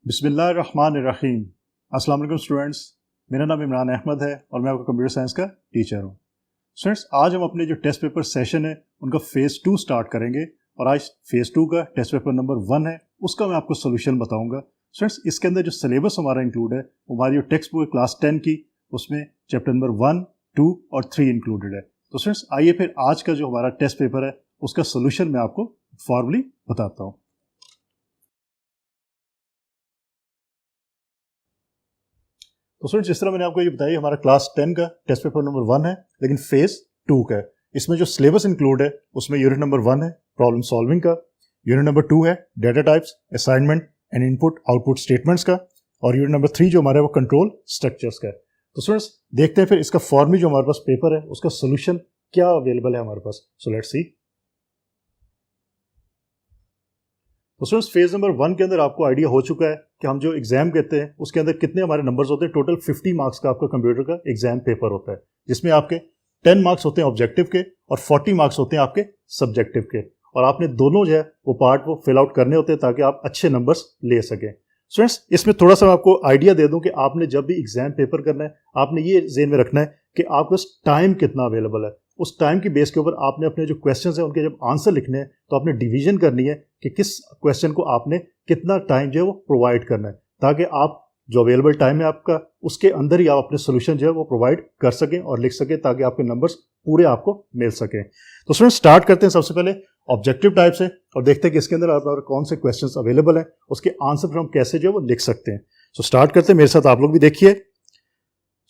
बिस्मिल्लाहिर्रहमानिर्रहीम। अस्सलाम वालेकुम स्टूडेंट्स, मेरा नाम इमरान अहमद है और मैं आपका कंप्यूटर साइंस का टीचर हूँ। स्टूडेंट्स, आज हम अपने जो टेस्ट पेपर सेशन है उनका फ़ेज़ 2 स्टार्ट करेंगे और आज फ़ेज़ 2 का टेस्ट पेपर नंबर 1 है, उसका मैं आपको सोल्यूशन बताऊँगा। स्टूडेंट्स, इसके अंदर जो सिलेबस हमारा इंक्लूड है वो हमारी जो टेक्स्ट बुक है क्लास 10 की, उसमें चैप्टर नंबर 1, 2 और 3 इंक्लूडेड है। तो स्टूडेंट्स, आइए फिर आज का जो हमारा टेस्ट पेपर है उसका सोल्यूशन मैं आपको फॉर्मली बताता हूँ। तो स्टूडेंट्स, जिस तरह मैंने आपको ये बताया, हमारा क्लास 10 का टेस्ट पेपर नंबर 1 है, लेकिन फेज 2 का है। इसमें जो सिलेबस इंक्लूड है उसमें यूनिट नंबर 1 है प्रॉब्लम सॉल्विंग का, यूनिट नंबर 2 है data types, assignment and input output statements का, और यूनिट नंबर 3 जो हमारा है वो कंट्रोल स्ट्रक्चर्स का है। तो स्टूडेंट्स, देखते हैं फिर इसका फॉर्मली जो हमारे पास पेपर है उसका सोल्यूशन क्या अवेलेबल है हमारे पास। So let's see. तो स्टूडेंट्स, फेज नंबर 1 के अंदर आपको आइडिया हो चुका है कि हम जो एग्जाम कहते हैं उसके अंदर कितने हमारे नंबर्स होते हैं। टोटल 50 मार्क्स का आपका कंप्यूटर का एग्जाम पेपर होता है, जिसमें आपके 10 मार्क्स होते हैं ऑब्जेक्टिव के और 40 मार्क्स होते हैं आपके सब्जेक्टिव के, और आपने दोनों जो है वो पार्ट वो फिल आउट करने होते हैं ताकि आप अच्छे नंबर्स ले सकें। स्टूडेंट्स, इसमें थोड़ा सा मैं आपको आइडिया दे दूं कि आपने जब भी एग्जाम पेपर करना है आपने ये ज़हन में रखना है कि आपके पास टाइम कितना अवेलेबल है। उस टाइम की बेस के ऊपर आपने अपने जो क्वेश्चंस हैं उनके जब आंसर लिखने हैं तो आपने डिवीजन करनी है कि किस क्वेश्चन को आपने कितना टाइम जो है वो प्रोवाइड करना है, ताकि आप जो अवेलेबल टाइम है आपका उसके अंदर ही आप अपने सोल्यूशन जो है वो प्रोवाइड कर सकें और लिख सकें, ताकि आपके नंबर्स पूरे आपको मिल सकें। तो स्टूडेंट, स्टार्ट करते हैं सबसे पहले ऑब्जेक्टिव टाइप से और देखते हैं कि इसके अंदर आप कौन से क्वेश्चंस अवेलेबल हैं, उसके आंसर फिर हम कैसे जो है वो लिख सकते हैं। सो स्टार्ट करते हैं, मेरे साथ आप लोग भी देखिए।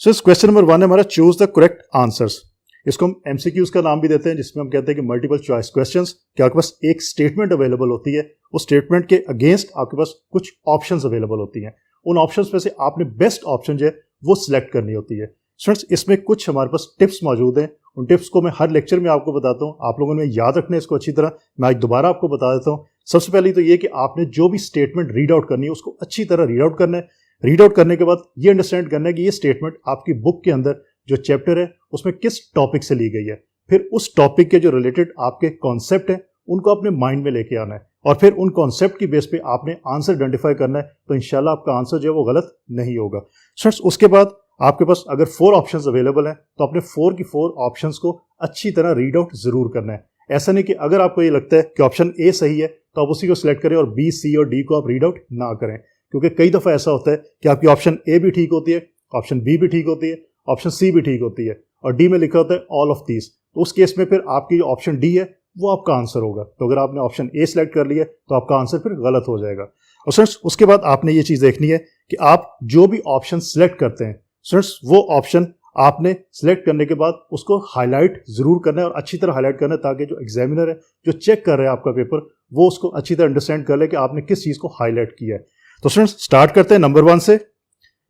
सो इस क्वेश्चन नंबर 1 है हमारा, चूज द करेक्ट आंसर्स। इसको हम एमसीक्यूज का नाम भी देते हैं, जिसमें हम कहते हैं कि मल्टीपल चॉइस क्वेश्चंस, कि आपके पास एक स्टेटमेंट अवेलेबल होती है, उस स्टेटमेंट के अगेंस्ट आपके पास कुछ ऑप्शंस अवेलेबल होती हैं। उन ऑप्शंस में से आपने बेस्ट ऑप्शन जो है वो सिलेक्ट करनी होती है। स्टूडेंट्स, इसमें कुछ हमारे पास टिप्स मौजूद हैं, उन टिप्स को मैं हर लेक्चर में आपको बताता हूँ। आप लोगों ने याद रखना है इसको अच्छी तरह। मैं आज दोबारा आपको बता देता हूँ। सबसे पहले तो ये कि आपने जो भी स्टेटमेंट रीड आउट करनी है उसको अच्छी तरह रीड आउट करना है। रीड आउट करने के बाद ये अंडरस्टैंड करना है कि ये स्टेटमेंट आपकी बुक के अंदर जो चैप्टर है उसमें किस टॉपिक से ली गई है। फिर उस टॉपिक के जो रिलेटेड आपके कॉन्सेप्ट हैं उनको अपने माइंड में लेके आना है, और फिर उन कॉन्सेप्ट की बेस पे आपने आंसर आइडेंटिफाई करना है, तो इंशाल्लाह आपका आंसर जो है वो गलत नहीं होगा। स्टूडेंट्स, उसके बाद आपके पास अगर 4 ऑप्शंस अवेलेबल हैं तो अपने 4 की 4 ऑप्शंस को अच्छी तरह रीड आउट जरूर करना है। ऐसा नहीं कि अगर आपको ये लगता है कि ऑप्शन ए सही है तो आप उसी को सिलेक्ट करें और बी, सी और डी को आप रीड आउट ना करें, क्योंकि कई दफ़ा ऐसा होता है कि आपकी ऑप्शन ए भी ठीक होती है, ऑप्शन बी भी ठीक होती है, ऑप्शन सी भी ठीक होती है, और डी में लिखा होता है ऑल ऑफ दीज। तो उस केस में फिर आपकी जो ऑप्शन डी है वो आपका आंसर होगा। तो अगर आपने ऑप्शन ए सिलेक्ट कर लिया तो आपका आंसर फिर गलत हो जाएगा। और स्टूडेंट्स, उसके बाद आपने ये चीज़ देखनी है कि आप जो भी ऑप्शन सिलेक्ट करते हैं, स्टूडेंट्स, वो ऑप्शन आपने सिलेक्ट करने के बाद उसको हाईलाइट जरूर करना है और अच्छी तरह हाईलाइट करना है, ताकि जो एग्जामिनर है जो चेक कर रहा है आपका पेपर वो उसको अच्छी तरह अंडरस्टैंड कर ले कि आपने किस चीज़ को हाईलाइट किया है। तो स्टूडेंट्स, स्टार्ट करते हैं नंबर 1 से।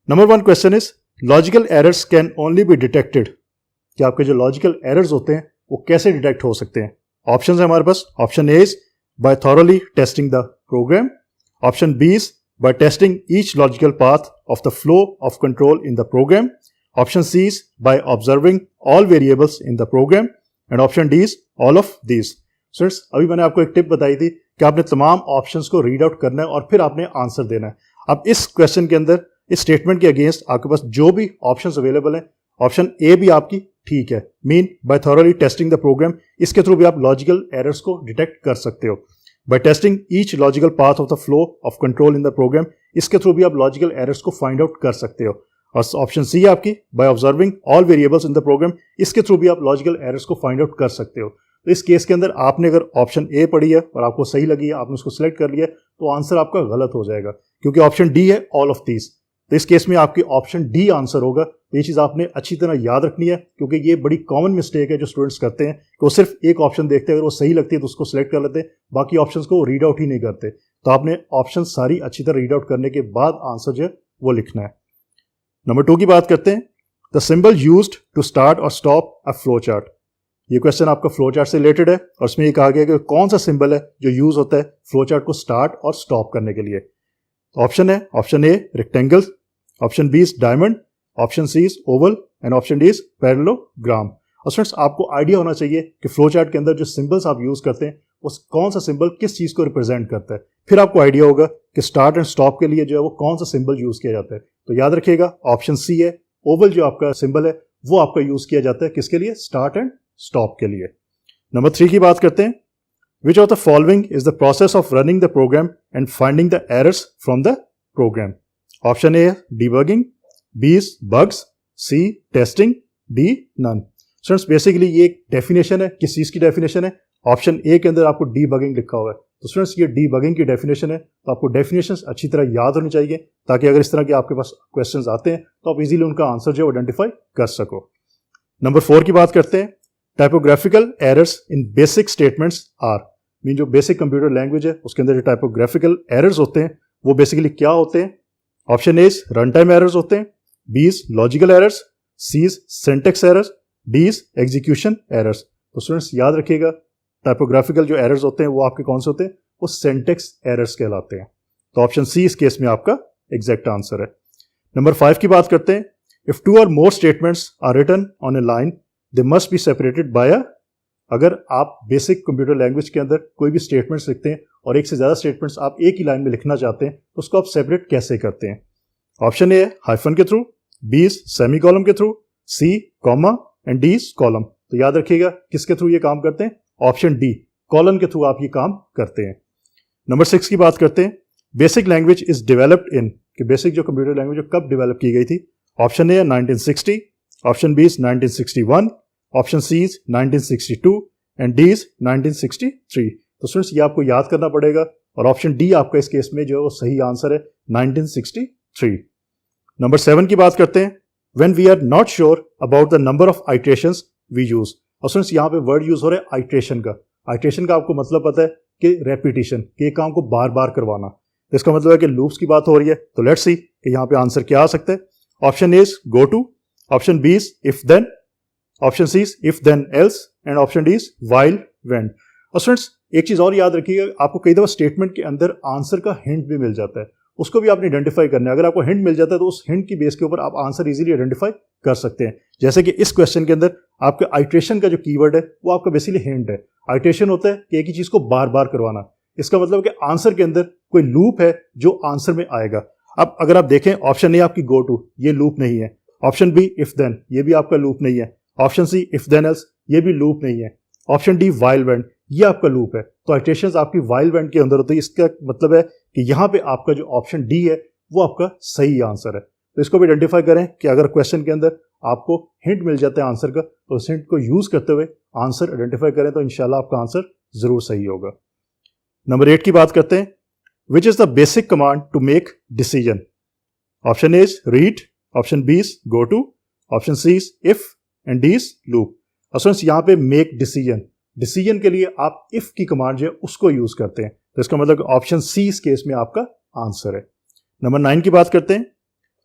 Number 1 question is, logical errors can only be detected. कि आपके जो लॉजिकल एरर्स होते हैं वो कैसे डिटेक्ट हो सकते हैं। ऑप्शंस है हमारे पास। Option A is by thoroughly testing the program, option B is by testing each logical path of the flow of control in the program, option C is by observing all variables in the program, and option D is all of these. Students, अभी मैंने आपको एक tip बताई थी कि आपने तमाम options को रीड आउट करना है और फिर आपने आंसर देना है। अब इस क्वेश्चन के अंदर इस स्टेटमेंट के अगेंस्ट आपके पास जो भी ऑप्शंस अवेलेबल हैं, ऑप्शन ए भी आपकी ठीक है, mean by thoroughly testing the program, इसके थ्रू भी आप लॉजिकल एरर्स को डिटेक्ट कर सकते हो। By testing each logical path of the flow of control in the program, इसके थ्रू भी आप लॉजिकल एरर्स को फाइंड आउट कर सकते हो। और ऑप्शन सी है आपकी by observing all variables in the program, इसके थ्रू भी आप लॉजिकल एरर्स को फाइंड आउट कर सकते हो। तो इस केस के अंदर आपने अगर ऑप्शन ए पढ़ी है और आपको सही लगी है, आपने उसको सिलेक्ट कर लिया, तो आंसर आपका गलत हो जाएगा, क्योंकि ऑप्शन डी है ऑल ऑफ दीज। तो इस केस में आपकी ऑप्शन डी आंसर होगा। तो ये चीज़ आपने अच्छी तरह याद रखनी है, क्योंकि ये बड़ी कॉमन मिस्टेक है जो स्टूडेंट्स करते हैं कि वो सिर्फ एक ऑप्शन देखते हैं, अगर वो सही लगती है तो उसको सिलेक्ट कर लेते हैं, बाकी ऑप्शंस को रीड आउट ही नहीं करते। तो आपने ऑप्शन सारी अच्छी तरह रीड आउट करने के बाद आंसर जो है वो लिखना है। नंबर 2 की बात करते हैं। The symbol used to start और स्टॉप अ फ्लो चार्ट। ये क्वेश्चन आपका फ्लो चार्ट से रिलेटेड है और इसमें ये कहा गया कि कौन सा सिंबल है जो यूज होता है फ्लो चार्ट को स्टार्ट और स्टॉप करने के लिए। ऑप्शन है, option A rectangle, option B is diamond, option C is oval, and option D is parallelogram. और स्टूडेंट्स, आपको आइडिया होना चाहिए कि फ्लो चार्ट के अंदर जो सिंबल्स आप यूज करते हैं उस कौन सा सिंबल किस चीज को रिप्रेजेंट करता है। फिर आपको आइडिया होगा कि स्टार्ट एंड स्टॉप के लिए जो है वो कौन सा सिंबल यूज किया जाता है। तो याद रखिएगा ऑप्शन सी है, ओवल जो आपका सिंबल है वो आपका यूज किया जाता है किसके लिए, स्टार्ट एंड स्टॉप के लिए। नंबर 3 की बात करते हैं, which of the following is the process of running the program and finding the errors from the program. Option A debugging, B is bugs, C testing, D none. Students basically ये एक definition है, किस चीज की definition है, option ए के अंदर आपको डीबगिंग लिखा हुआ है। तो स्टूडेंट्स ये डीबगिंग की डेफिनेशन है, तो आपको डेफिनेशंस अच्छी तरह याद होनी चाहिए ताकि अगर इस तरह के आपके पास क्वेश्चंस आते हैं तो आप इजीली उनका आंसर जो आइडेंटिफाई कर सको। नंबर 4 की बात करते हैं, typographical errors in basic statements are, mean जो बेसिक कंप्यूटर लैंग्वेज है उसके अंदर जो टाइपोग्राफिकल एरर्स होते हैं वो बेसिकली क्या होते हैं। Option A is run time errors होते हैं, B is logical errors, C is syntax errors, D is execution errors. तो स्टूडेंट्स याद रखिएगा टाइपोग्राफिकल जो एरर्स होते हैं वो आपके कौन से होते हैं, वो सिंटैक्स एरर्स कहलाते हैं। तो ऑप्शन सी इस केस में आपका एग्जैक्ट आंसर है। नंबर 5 की बात करते हैं, if 2 or more statements are written on a line they must be separated by a, अगर आप बेसिक कंप्यूटर लैंग्वेज के अंदर कोई भी स्टेटमेंट्स लिखते हैं और एक से ज्यादा स्टेटमेंट्स आप एक ही लाइन में लिखना चाहते हैं तो उसको आप सेपरेट कैसे करते हैं। ऑप्शन ए हाइफन के थ्रू, बी इज सेमीकोलन के through, C comma and D is column. तो याद रखिएगा किसके थ्रू ये काम करते हैं, ऑप्शन डी कॉलन के थ्रू आप ये काम करते हैं। नंबर 6 की बात करते हैं, basic language is developed in, कि बेसिक जो कंप्यूटर लैंग्वेज कब डेवलप की गई थी। Option A 1960, option B is 1961, option C is 1962 and D is 1963। तो स्टूडेंट्स ये आपको याद करना पड़ेगा और ऑप्शन डी आपका इस केस में जो है वो सही आंसर है 1963। नंबर 7 की बात करते हैं, when we are not sure about the number of iterations we use. और स्टूडेंट्स यहाँ पे वर्ड यूज हो रहा है आइट्रेशन का। आइट्रेशन का आपको मतलब पता है कि रेपिटेशन, कि एक काम को बार बार करवाना। तो इसका मतलब है कि लूप्स की बात हो रही है। तो लेट्स सी कि यहाँ पे आंसर क्या आ सकता है। Option A is go to, option B is if then, option C is if then else and option D is while when. और स्टूडेंट्स एक चीज और याद रखिएगा, आपको कई दफा स्टेटमेंट के अंदर आंसर का हिंट भी मिल जाता है, उसको भी आपने आइडेंटिफाई करना है। अगर आपको हिंट मिल जाता है तो उस हिंट की बेस के ऊपर आप आंसर इजीली आइडेंटिफाई कर सकते हैं। जैसे कि इस क्वेश्चन के अंदर आपके आइट्रेशन का जो कीवर्ड है वो आपका बेसिकली हिंट है। आइट्रेशन होता है कि एक ही चीज को बार बार करवाना। इसका मतलब है कि आंसर के अंदर कोई लूप है जो आंसर में आएगा। अब अगर आप देखें ऑप्शन ए आपकी गो टू, ये लूप नहीं है। ऑप्शन बी इफ देन, ये भी आपका लूप नहीं है। Option C if then else, ये भी लूप नहीं है। ऑप्शन डी व्हाइल व्हेन, ये आपका लूप है। तो आइट्रेशंस आपकी व्हाइल व्हेन के अंदर होती है। इसका मतलब है कि यहाँ पे आपका जो ऑप्शन डी है वो आपका सही आंसर है। तो इसको भी आइडेंटिफाई करें कि अगर क्वेश्चन के अंदर आपको हिंट मिल जाता है आंसर का, तो उस हिंट को यूज करते हुए आंसर आइडेंटिफाई करें तो इंशाल्लाह आपका आंसर जरूर सही होगा। नंबर 8 की बात करते हैं, which is the basic command to make decision. Option A is read, option B is go to, option C is if and D is loop. और स्टूडेंट्स यहाँ पे मेक डिसीजन, डिसीजन के लिए आप इफ की कमांड जो है उसको यूज करते हैं। तो इसका मतलब ऑप्शन सी इस केस में आपका आंसर है। नंबर 9 की बात करते हैं,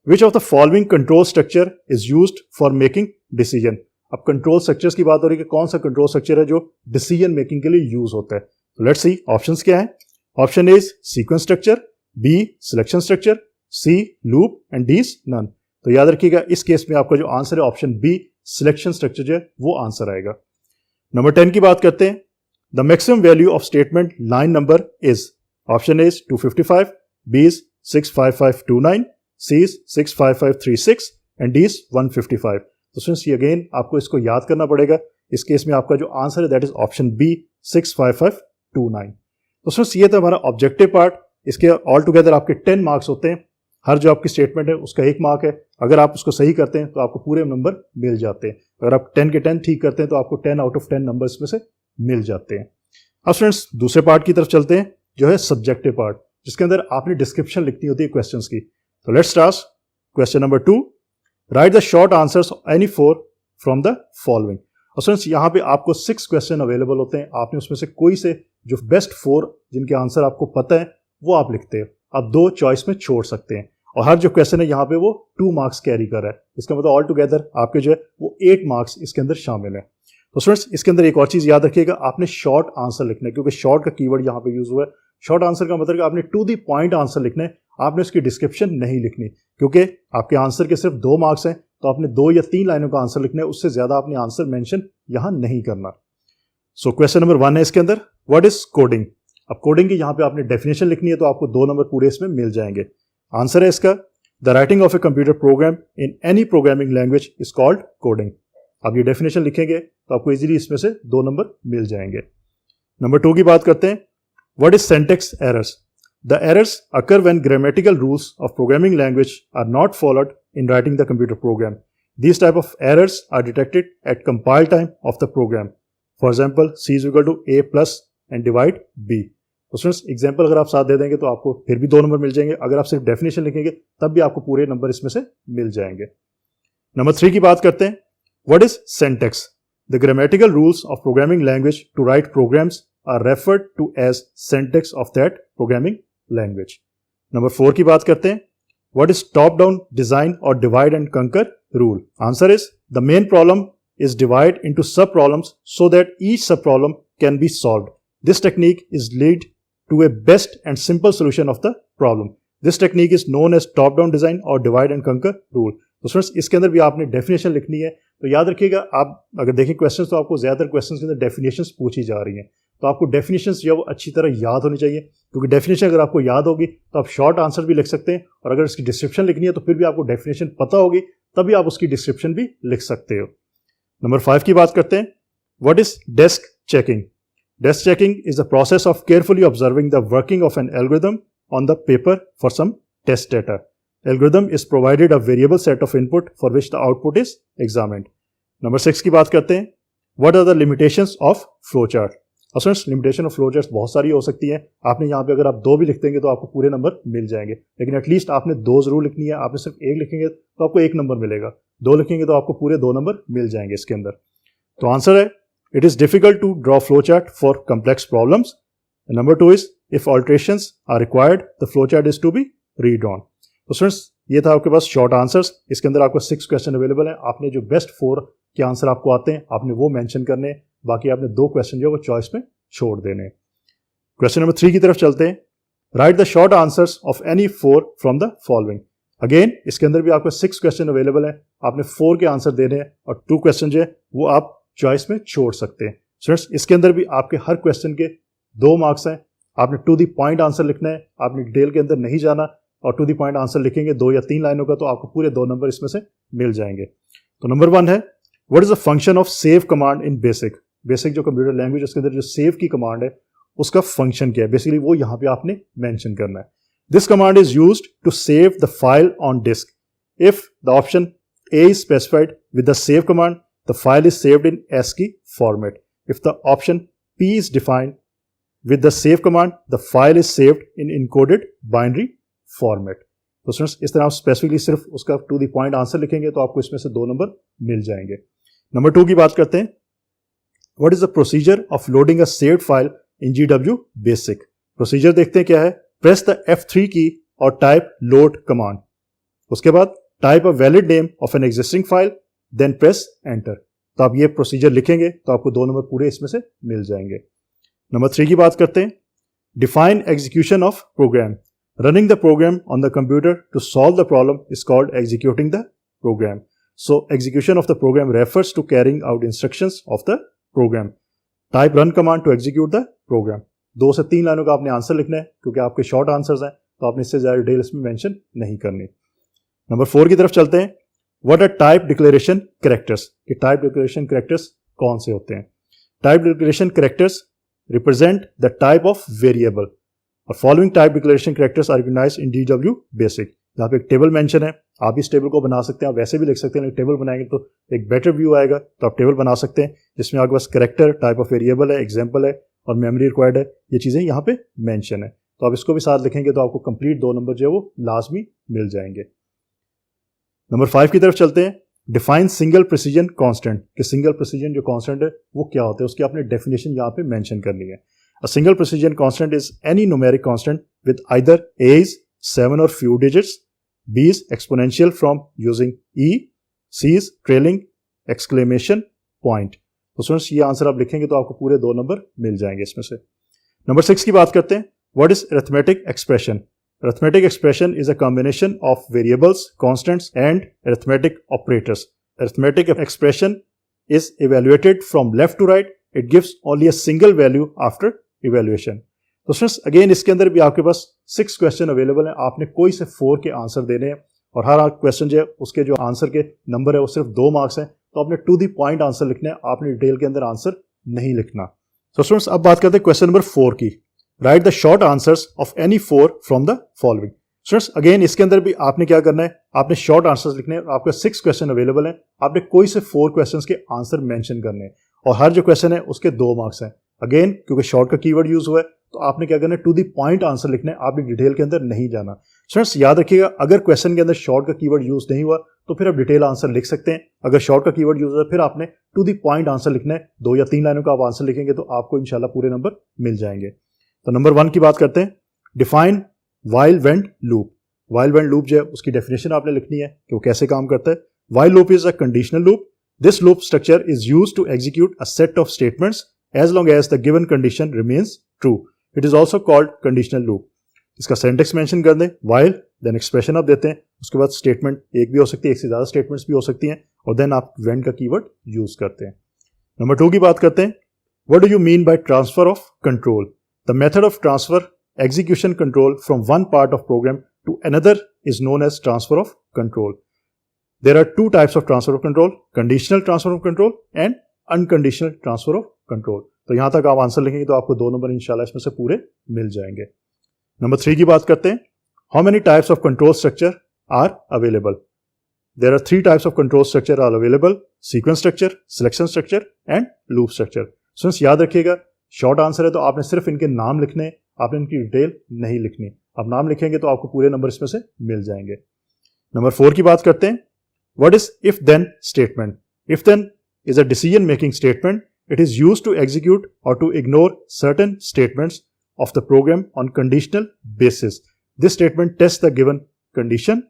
which of the following control structure is used for making decision. अब कंट्रोल स्ट्रक्चर्स की बात हो रही है कि कौन सा कंट्रोल स्ट्रक्चर है जो डिसीजन मेकिंग के लिए यूज होता है। तो लेट्स सी ऑप्शंस क्या है। Option A is sequence structure, B selection structure, C loop and D is none. तो याद रखिएगा इस केस में आपका जो आंसर है ऑप्शन बी सिलेक्शन स्ट्रक्चर जो है वो आंसर आएगा। नंबर 10 की बात करते हैं, the maximum value of statement line number is. Option A is 255, B is 65529, C is 65536 and D is 155। तो स्टूडेंट्स ये अगेन आपको इसको याद करना पड़ेगा। इस केस में आपका जो आंसर है दैट इज ऑप्शन बी 65529। तो स्टूडेंट्स ये था हमारा ऑब्जेक्टिव पार्ट। इसके ऑल टुगेदर आपके 10 मार्क्स होते हैं। हर जो आपकी स्टेटमेंट है उसका 1 मार्क है। अगर आप उसको सही करते हैं तो आपको पूरे नंबर मिल जाते हैं। अगर आप 10 के 10 ठीक करते हैं तो आपको 10 आउट ऑफ 10 नंबर इसमें से मिल जाते हैं। अब स्टूडेंट्स दूसरे पार्ट की तरफ चलते हैं जो है सब्जेक्टिव पार्ट, जिसके अंदर आपने डिस्क्रिप्शन लिखनी होती है क्वेश्चंस की। तो let's start question number 2, right the short answers any 4 from the following. और स्टूडेंट्स यहाँ पे आपको 6 क्वेश्चन अवेलेबल होते हैं। आपने उसमें से कोई से जो बेस्ट 4 जिनके आंसर आपको पता है वो आप लिखते हैं। आप 2 चॉइस में छोड़ सकते हैं और हर जो क्वेश्चन है यहाँ पे वो 2 मार्क्स कैरी कर रहा है। इसका मतलब ऑल टुगेदर आपके जो है वो 8 मार्क्स इसके अंदर शामिल है। तो स्टूडेंट्स इसके अंदर एक और चीज याद रखिएगा, आपने शॉर्ट आंसर लिखना है क्योंकि शॉर्ट का कीवर्ड यहाँ पे यूज हुआ है। शॉर्ट आंसर का मतलब आपने टू द पॉइंट आंसर लिखना है। आपने उसकी डिस्क्रिप्शन नहीं लिखनी क्योंकि आपके आंसर के सिर्फ 2 मार्क्स हैं। तो आपने 2 या 3 लाइनों का आंसर लिखना है, उससे ज्यादा आपने आंसर मेंशन यहां नहीं करना। सो क्वेश्चन नंबर 1 है इसके अंदर, व्हाट इज कोडिंग। अब कोडिंग की यहाँ पे आपने डेफिनेशन लिखनी है तो आपको 2 नंबर पूरे इसमें मिल जाएंगे। आंसर है इसका the writing of a computer program in any programming language is called coding. आप ये डेफिनेशन लिखेंगे तो आपको इजीली इसमें से 2 नंबर मिल जाएंगे। नंबर 2 की बात करते हैं। What is syntax errors? The errors occur when grammatical rules of programming language are not followed in writing the computer program. These type of errors are detected at compile time of the program. For example, C is equal to A plus and divide B. तो students example अगर आप साथ दे देंगे तो आपको फिर भी 2 number मिल जाएंगे। अगर आप सिर्फ डेफिनेशन लिखेंगे तब भी आपको पूरे नंबर इसमें से मिल जाएंगे। नंबर 3 की बात करते हैं। What is syntax? The grammatical rules of programming language to write programs are referred to as syntax of that programming language. Number 4 की बात करते हैं। What is top-down design or divide and conquer rule? Answer is the main problem is divided into sub-problems so that each sub-problem can be solved. This technique is lead to a best and simple solution of the problem. This technique is known as top-down design or divide and conquer rule. तो friends इसके अंदर भी आपने definition लिखनी है। तो याद रखिएगा, आप अगर देखें क्वेश्चंस तो आपको ज्यादातर क्वेश्चंस के अंदर डेफिनेशंस पूछी जा रही हैं। तो आपको डेफिनेशंस जो है वो अच्छी तरह याद होनी चाहिए, क्योंकि डेफिनेशन अगर आपको याद होगी तो आप शॉर्ट आंसर भी लिख सकते हैं, और अगर इसकी डिस्क्रिप्शन लिखनी है तो फिर भी आपको डेफिनेशन पता होगी तभी आप उसकी डिस्क्रिप्शन भी लिख सकते हो। नंबर 5 की बात करते हैं। What is desk checking? Desk checking is the process of carefully observing the working of an algorithm on the paper for some test data. Algorithm is provided a variable set of input for which the output is examined. Number 6 की बात करते हैं। What are the limitations of flowchart? और friends limitation of फ्लोचार्ट्स बहुत सारी हो सकती हैं। आपने यहाँ पे अगर आप 2 भी लिख देंगे तो आपको पूरे नंबर मिल जाएंगे, लेकिन एटलीस्ट आपने 2 जरूर लिखनी है। आपने सिर्फ 1 लिखेंगे तो आपको 1 नंबर मिलेगा, 2 लिखेंगे तो आपको पूरे 2 नंबर मिल जाएंगे इसके अंदर। तो आंसर है it is difficult to draw flowchart for complex problems. Number 2 is if alterations are required the flowchart is to be redrawn. तो फ्रेंड्स ये था आपके पास शॉर्ट आंसर्स। इसके अंदर आपको 6 क्वेश्चन अवेलेबल हैं। आपने जो बेस्ट 4 के आंसर आपको आते हैं आपने वो मेंशन करने, बाकी आपने 2 क्वेश्चन जो वो चॉइस में छोड़ देने। क्वेश्चन नंबर 3 की तरफ चलते हैं। Right the short answers of any 4 from the following. Again इसके अंदर भी आपको 6 क्वेश्चन अवेलेबल हैं। आपने 4 के आंसर देने हैं और 2 क्वेश्चन जो है वो आप चॉइस में छोड़ सकते हैं। स्टूडेंट्स इसके अंदर भी आपके हर क्वेश्चन के 2 मार्क्स हैं। आपने टू द पॉइंट आंसर लिखना है, आपने डिटेल के अंदर नहीं जाना, और टू द पॉइंट आंसर लिखेंगे 2 या 3 लाइनों का तो आपको पूरे 2 नंबर इसमें से मिल जाएंगे। तो नंबर 1 है what is the function of save command in basic. Basic जो कंप्यूटर लैंग्वेज उसके अंदर जो सेव की कमांड है उसका फंक्शन क्या है, बेसिकली वो यहाँ पे आपने मेंशन करना है। This command is used to save the file on disk. If the option A is specified with the save command the file is saved in ASCII format. If the option P is defined with the save command the file is saved in encoded binary format. तो students इस तरह आप specifically सिर्फ उसका to the point answer लिखेंगे तो आपको इसमें से 2 नंबर मिल जाएंगे। नंबर 2 की बात करते हैं। What is the procedure of loading a saved file in GW basic. Procedure देखते हैं क्या है। प्रेस द F3 की और टाइप लोड कमांड। उसके बाद type a valid name of an existing file then press enter. तो आप ये प्रोसीजर लिखेंगे तो आपको 2 नंबर पूरे इसमें से मिल जाएंगे। नंबर 3 की बात करते हैं। Define execution of program. Running the program on the computer to solve the problem is called executing the program. So execution of the program refers to carrying out instructions of the program. Type run command to execute the program. 2 से 3 लाइनों का आपने answer लिखना है, क्योंकि आपके short answers हैं तो आपने इससे ज्यादा डिटेल इसमें मेंशन नहीं करनी। नंबर 4 की तरफ चलते हैं। What are type declaration characters. कि टाइप डिक्लेरेशन कैरेक्टर्स कौन से होते हैं। Type declaration characters represent the type of variable और following type declaration characters are recognized in GW basic। यहाँ पे एक टेबल मेंशन है, आप इस टेबल को बना सकते हैं, आप वैसे भी लिख सकते हैं, लेकिन टेबल बनाएंगे तो एक बेटर व्यू आएगा, तो आप टेबल बना सकते हैं जिसमें आपके पास करेक्टर, टाइप ऑफ वेरिएबल है, एग्जाम्पल है और मेमोरी रिक्वायर्ड है। ये चीजें यहाँ पे मेंशन है, तो आप इसको भी साथ लिखेंगे तो आपको कंप्लीट 2 नंबर जो है वो लाजमी मिल जाएंगे। नंबर 5 की तरफ चलते हैं। Define single precision constant. कि सिंगल प्रिसीजन जो कांस्टेंट है वो क्या होता है, उसकी आपने डेफिनेशन यहाँ पे मेंशन करनी है। A single precision constant is any numeric constant with either A is 7 or few digits, B is exponential from using E, C is trailing exclamation point। तो स्टूडेंट्स ये आंसर आप लिखेंगे तो आपको पूरे 2 नंबर मिल जाएंगे इसमें से। नंबर 6 की बात करते हैं। What is arithmetic expression. Arithmetic expression is a combination of variables, constants, and arithmetic operators. Arithmetic expression is evaluated from left to right. It gives only a single value after evaluation. तो students again इसके अंदर भी आपके पास 6 question available हैं, आपने कोई से 4 के आंसर देने हैं और हर क्वेश्चन जो है उसके जो आंसर के नंबर है वो सिर्फ 2 मार्क्स हैं, तो आपने टू द पॉइंट आंसर लिखना है, आपने डिटेल के अंदर आंसर नहीं लिखना। तो स्टूडेंट्स अब बात करते हैं क्वेश्चन नंबर 4 की। Right the short answers of any 4 from the following. Students again इसके अंदर भी आपने क्या करना है, आपने शॉर्ट आंसर्स लिखने हैं, आपके 6 क्वेश्चन अवेलेबल हैं, आपने कोई से 4 क्वेश्चंस के आंसर मेंशन करने हैं और हर जो क्वेश्चन है उसके 2 मार्क्स हैं। अगेन क्योंकि शॉर्ट का कीवर्ड यूज हुआ है तो आपने क्या करना है, टू द पॉइंट आंसर लिखना है, आपने डिटेल के अंदर नहीं जाना। स्टूडेंट्स याद रखिएगा अगर क्वेश्चन के अंदर शॉर्ट का कीवर्ड यूज नहीं हुआ तो फिर आप डिटेल आंसर लिख सकते हैं, अगर शॉर्ट का कीवर्ड यूज हुआ फिर आपने टू द पॉइंट आंसर लिखना है, 2 या 3 लाइनों का आप आंसर लिखेंगे तो आपको इंशाल्लाह पूरे नंबर मिल जाएंगे। तो नंबर 1 की बात करते हैं, define while when loop. While when loop जो है उसकी डेफिनेशन आपने लिखनी है कि वो कैसे काम करता है। While loop is a conditional loop. This loop structure is used to execute a set of statements as long as the given condition remains true. It is also called conditional loop. इसका syntax mention कर दें, while then expression आप देते हैं, उसके बाद statement एक भी हो सकती है, एक से ज्यादा स्टेटमेंट्स भी हो सकती हैं और देन आप when का कीवर्ड यूज करते हैं। नंबर 2 की बात करते हैं, what do you mean by transfer of control? The method of transfer execution control from one part of program to another is known as transfer of control. There are 2 types of transfer of control, conditional transfer of control and unconditional transfer of control. तो यहां तक आप answer लिखेंगे तो आपको 2 number इंशाल्लाह इसमें से पूरे मिल जाएंगे। नंबर 3 की बात करते हैं, how many types of control structure are available? There are 3 types of control structure are available, sequence structure, selection structure and loop structure. Students याद रखिएगा शॉर्ट आंसर है तो आपने सिर्फ इनके नाम लिखने, आपने इनकी डिटेल नहीं लिखनी। आप नाम लिखेंगे तो आपको पूरे नंबर इसमें से मिल जाएंगे। नंबर 4 की बात करते हैं, what is if then statement? If then is a decision making statement. It is used to execute or to ignore certain statements of the program on conditional basis. This statement tests the given condition.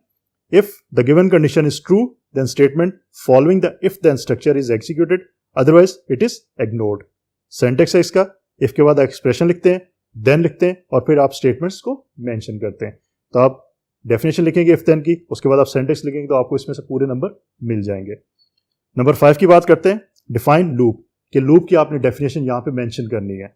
If the given condition is true, then statement following the if then structure is executed, otherwise it is ignored. Syntax है इसका, if के बाद expression लिखते हैं, then लिखते हैं और फिर आप statements को mention करते हैं। तो आप definition लिखेंगे if then की, उसके बाद आप syntax लिखेंगे तो आपको इसमें से पूरे नंबर मिल जाएंगे। नंबर 5 की बात करते हैं, डिफाइन लूप, कि लूप की आपने डेफिनेशन यहां पे मेंशन करनी है।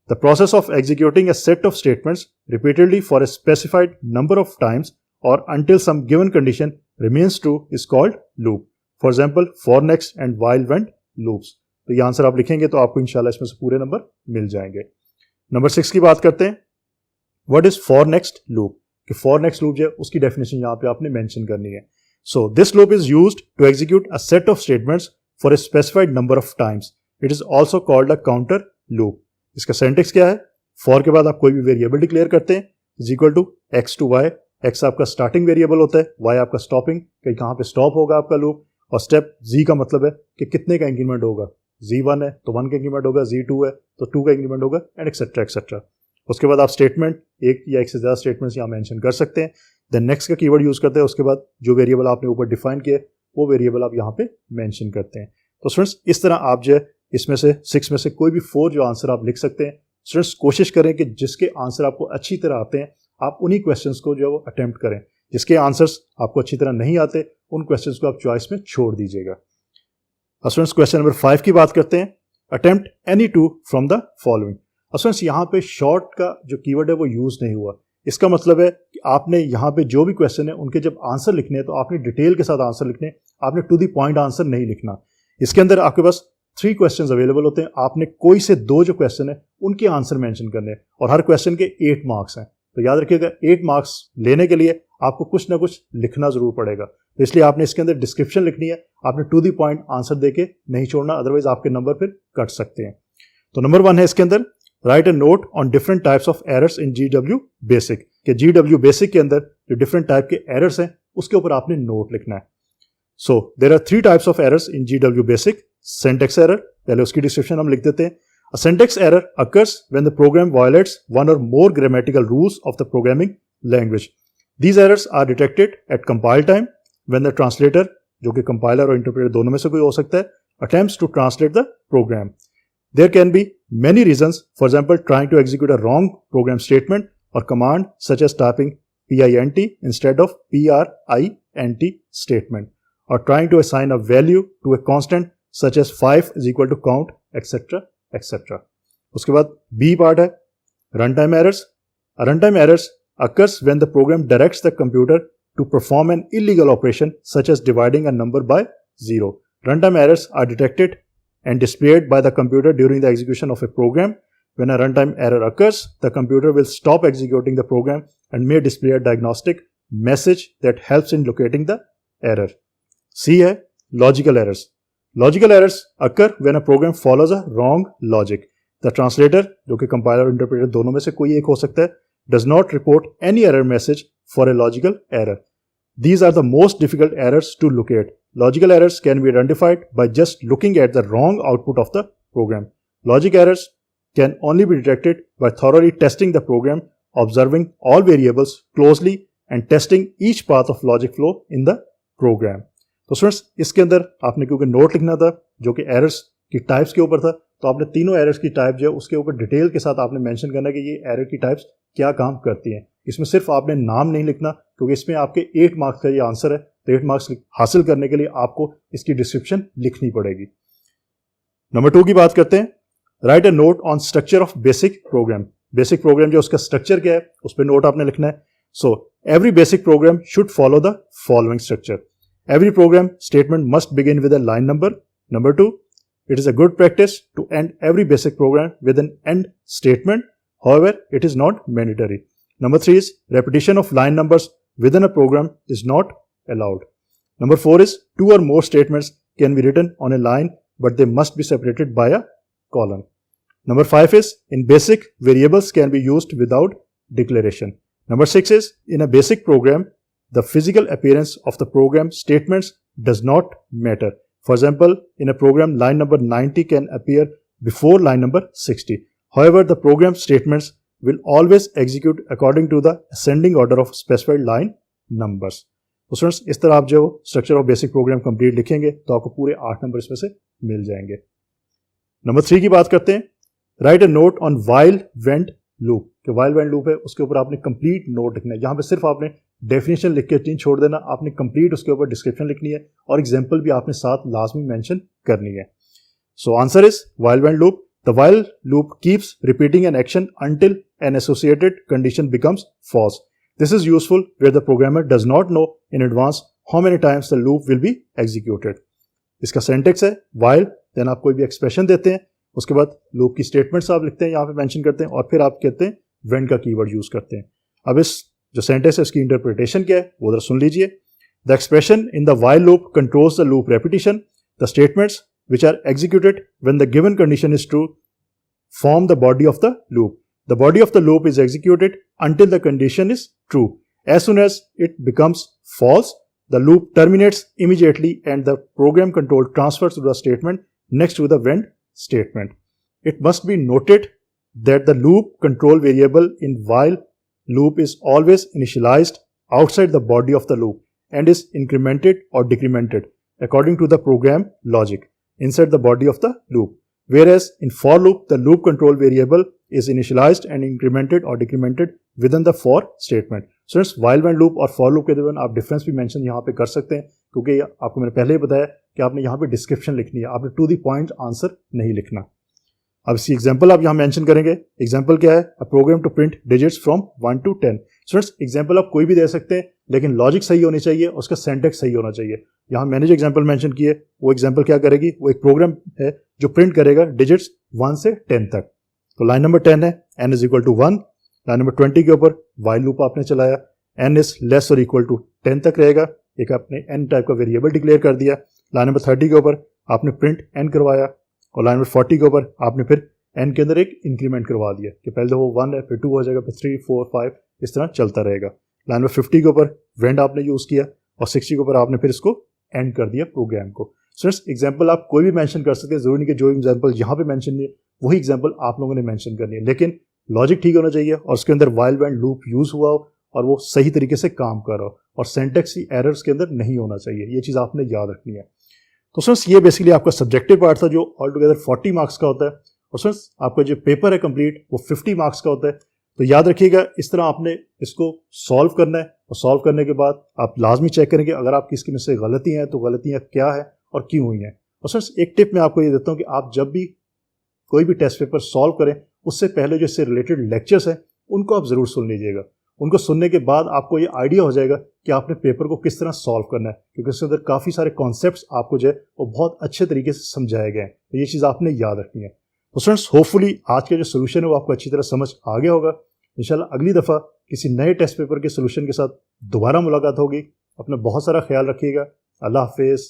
The process of executing a set of statements repeatedly for a specified number of times और until some given condition remains true is called loop. For example for next and while wend loops. तो ये answer आप लिखेंगे तो आपको इंशाल्लाह इसमें से पूरे नंबर मिल जाएंगे। नंबर 6 की बात करते हैं, what is for next loop, कि फॉर नेक्स्ट लूप जो है उसकी डेफिनेशन यहां पे आपने मेंशन करनी है। So this loop is used to execute a set of statements for a specified number of times. It is also called a counter loop. इसका सिंटैक्स क्या है, for के बाद आप कोई भी वेरिएबल डिक्लेयर करते हैं is equal to x to y. x आपका स्टार्टिंग वेरिएबल होता है, y आपका स्टॉपिंग, कि कहाँ पे स्टॉप होगा आपका लूप, और स्टेप z का मतलब है कि कितने का इंक्रीमेंट होगा, z1 है तो 1 का इंक्रीमेंट होगा, z2 है तो 2 का इंक्रीमेंट होगा एंड एक्सेट्रा एक्सेट्रा। उसके बाद आप स्टेटमेंट एक या एक से ज्यादा स्टेटमेंट्स यहाँ मेंशन कर सकते हैं, देन नेक्स्ट का कीवर्ड यूज करते हैं, उसके बाद जो वेरिएबल आपने ऊपर डिफाइन किए वो वेरिएबल आप यहाँ पे मेंशन करते हैं। तो स्टूडेंट्स इस तरह आप जो है इसमें से 6 में से कोई भी 4 जो आंसर आप लिख सकते हैं। स्टूडेंट्स कोशिश करें कि जिसके आंसर आपको अच्छी तरह आते हैं आप उन्हीं क्वेश्चंस को जो है वो अटेम्प्ट करें, जिसके आंसर्स आपको अच्छी तरह नहीं आते उन क्वेश्चंस को आप चॉइस में छोड़ दीजिएगा। स्टूडेंट्स क्वेश्चन नंबर 5 की बात करते हैं, attempt any 2 from the following. Students यहाँ पे शॉर्ट का जो कीवर्ड है वो यूज नहीं हुआ, इसका मतलब है कि आपने यहाँ पे जो भी क्वेश्चन है उनके जब आंसर लिखने हैं तो आपने डिटेल के साथ आंसर लिखने, आपने टू द पॉइंट आंसर नहीं लिखना। इसके अंदर आपके पास 3 क्वेश्चंस अवेलेबल होते हैं, आपने कोई से 2 जो क्वेश्चन है उनके आंसर मेंशन करने हैं और हर क्वेश्चन के 8 मार्क्स हैं। तो याद रखिएगा 8 मार्क्स लेने के लिए आपको कुछ ना कुछ लिखना जरूर पड़ेगा, तो इसलिए आपने इसके अंदर डिस्क्रिप्शन लिखनी है, आपने टू द पॉइंट आंसर देके नहीं छोड़ना, अदरवाइज आपके नंबर फिर कट सकते हैं। तो नंबर 1 है इसके अंदर, right a note on different types of errors in GW basic, कि GW बेसिक के अंदर जो डिफरेंट टाइप के एरर्स हैं उसके ऊपर आपने नोट लिखना है। So there are 3 types of errors in GW basic. Syntax error, पहले उसकी डिस्क्रिप्शन हम लिख देते हैं। A syntax error occurs when the program violates one और more grammatical rules of the programming language. These errors are detected at compile time when the translator, जो कि compiler और इंटरप्रेटर दोनों में से कोई हो सकता है, attempts to translate the program. There can be many reasons, for example, trying to execute a wrong program statement or command such as typing PINT instead of PRINT statement, or trying to assign a value to a constant such as 5 is equal to count, etc. etc. उसके बाद B part है, Runtime errors. Runtime errors occurs when the program directs the computer to perform an illegal operation such as dividing a number by 0. Runtime errors are detected and displayed by the computer during the execution of a program. When a runtime error occurs, the computer will stop executing the program and may display a diagnostic message that helps in locating the error. C है logical errors. Logical errors occur when a program follows a wrong logic. The translator, जो कि compiler और interpreter दोनों में से कोई एक हो सकता है, does not report any error message for a logical error. These are the most difficult errors to locate. Logical errors can be identified by just looking at the wrong output of the program. Logic errors can only be detected by thoroughly testing the program, observing all variables closely and testing each path of logic flow in the program. तो students इसके अंदर आपने क्योंकि note लिखना था जो कि errors की टाइप्स के ऊपर था, तो आपने तीनों एरर्स की टाइप जो है उसके ऊपर डिटेल के साथ आपने मेंशन करना कि ये एरर की टाइप्स क्या काम करती हैं. इसमें सिर्फ आपने नाम नहीं लिखना क्योंकि इसमें आपके 8 मार्क्स का ये आंसर है, तो 8 मार्क्स हासिल करने के लिए आपको इसकी डिस्क्रिप्शन लिखनी पड़ेगी. नंबर 2 की बात करते हैं. Right a note on structure of basic programme. Basic programme जो उसका स्ट्रक्चर क्या है उस पर नोट आपने लिखना है. So every basic programme should follow the following structure. Every program statement must begin with a line number. Number 2, it is a good practice to end every basic program with an end statement. However, it is not mandatory. Number 3 is repetition of line numbers within a program is not allowed. Number 4 is 2 or more statements can be written on a line, but they must be separated by a colon. Number 5 is in basic, variables can be used without declaration. Number 6 is in a basic program, the physical appearance of the program statements does not matter. For example, in a program, line number 90 can appear before line number 60. However, the program statements will always execute according to the ascending order of specified line numbers. तो students इस तरह आप जो structure of basic programme complete लिखेंगे तो आपको पूरे 8 number इसमें से मिल जाएंगे. नंबर 3 की बात करते हैं. Right a note on while wend loop. कि वाइल वेंट लूप है उसके ऊपर आपने कंप्लीट नोट लिखना है. यहाँ पे सिर्फ आपने डेफिनेशन लिख के नहीं छोड़ देना, आपने कंप्लीट उसके ऊपर डिस्क्रिप्शन लिखनी है और एग्जांपल भी आपने साथ लाजमी मेंशन करनी है. So answer is while wend loop. The while loop keeps repeating an action until an associated condition becomes false. This is useful where the programmer does not know in advance how many times the loop will be executed. इसका syntax है while, then आप कोई भी expression देते हैं, उसके बाद loop की स्टेटमेंट्स आप लिखते हैं, यहाँ पे मेंशन करते हैं और फिर आप कहते हैं वेंट का कीवर्ड यूज करते हैं. अब इस जो सेंटेंस है उसकी इंटरप्रिटेशन क्या है वो जरा सुन लीजिए. The expression in the while loop controls the loop repetition. The statements which are executed when the given condition is true form the body of the loop. The body of the loop is executed until the condition is true. As soon as it becomes false, the loop terminates immediately and the program control transfers to the statement next to the when statement. It must be noted that the loop control variable in while loop is always initialized outside the body of the loop and is incremented or decremented according to the program logic inside the body of the loop. Whereas in for loop, the loop control variable is initialized and incremented or decremented within the for statement. So it's while when loop और for loop के दरमियान आप difference भी mention यहाँ पे कर सकते हैं क्योंकि आपको मैंने पहले ही बताया कि आपने यहाँ पे डिस्क्रिप्शन लिखनी है, आपने टू द पॉइंट आंसर नहीं लिखना. अब इसकी एग्जांपल आप यहाँ मेंशन करेंगे. एग्जांपल क्या है? A program to print digits from 1 to 10. Students example आप कोई भी दे सकते हैं लेकिन लॉजिक सही होनी चाहिए, उसका सिंटैक्स सही होना चाहिए. यहाँ मैंने जो एग्जांपल मेंशन की है वो एग्जांपल क्या करेगी, वो एक प्रोग्राम है जो प्रिंट करेगा डिजिट्स 1 से 10 तक. तो लाइन नंबर 10 है n is equal to 1. Line number 20 के ऊपर वाइल लूप आपने चलाया, n इज लेस और इक्वल टू 10 तक रहेगा, एक आपने n टाइप का वेरिएबल डिक्लेयर कर दिया. लाइन नंबर 30 के ऊपर आपने प्रिंट n करवाया और लाइन नंबर 40 के ऊपर आपने फिर n के अंदर एक इंक्रीमेंट करवा दिया कि पहले तो वो 1 है, फिर 2 हो जाएगा, फिर 3, 4, 5 इस तरह चलता रहेगा. लाइन नंबर 50 के ऊपर वेंड आपने यूज़ किया और 60 के ऊपर आपने फिर इसको एंड कर दिया प्रोग्राम को. स्टूडेंट्स एग्जांपल आप कोई भी मेंशन कर सकते हैं, जरूरी नहीं कि जो एग्जांपल यहाँ पे मेंशन नहीं है वही एग्जांपल आप लोगों ने मेंशन करनी है, लेकिन लॉजिक ठीक होना चाहिए और उसके अंदर वाइल वेंड लूप यूज हुआ हो और वो सही तरीके से काम कर रहा हो और सिंटैक्स की एरर्स के अंदर नहीं होना चाहिए. ये चीज़ आपने याद रखनी है. तो स्टूडेंट्स ये बेसिकली आपका सब्जेक्टिव पार्ट था जो ऑल टुगेदर 40 मार्क्स का होता है और स्टूडेंट्स आपका जो पेपर है कंप्लीट वो 50 मार्क्स का होता है. तो याद रखिएगा इस तरह आपने इसको सॉल्व करना है और सॉल्व करने के बाद आप लाजमी चेक करेंगे अगर आपकी इसकी में से गलती हैं तो गलतियां क्या है और क्यों हुई हैं. और सर एक टिप मैं आपको ये देता हूँ कि आप जब भी कोई भी टेस्ट पेपर सॉल्व करें उससे पहले जो इससे रिलेटेड लेक्चर्स हैं उनको आप ज़रूर सुन लीजिएगा। उनको सुनने के बाद आपको ये आइडिया हो जाएगा कि आपने पेपर को किस तरह सॉल्व करना है, क्योंकि इसके अंदर काफ़ी सारे कॉन्सेप्ट्स आपको जो है वो बहुत अच्छे तरीके से समझाए गए हैं। तो ये चीज़ आपने याद रखनी है। तो स्टूडेंट्स, होपफुली आज का जो सोल्यूशन है वो आपको अच्छी तरह समझ आ गया होगा। इंशाल्लाह अगली दफ़ा किसी नए टेस्ट पेपर के सोल्यूशन के साथ दोबारा मुलाकात होगी। अपना बहुत सारा ख्याल रखिएगा। अल्लाह हाफिज़।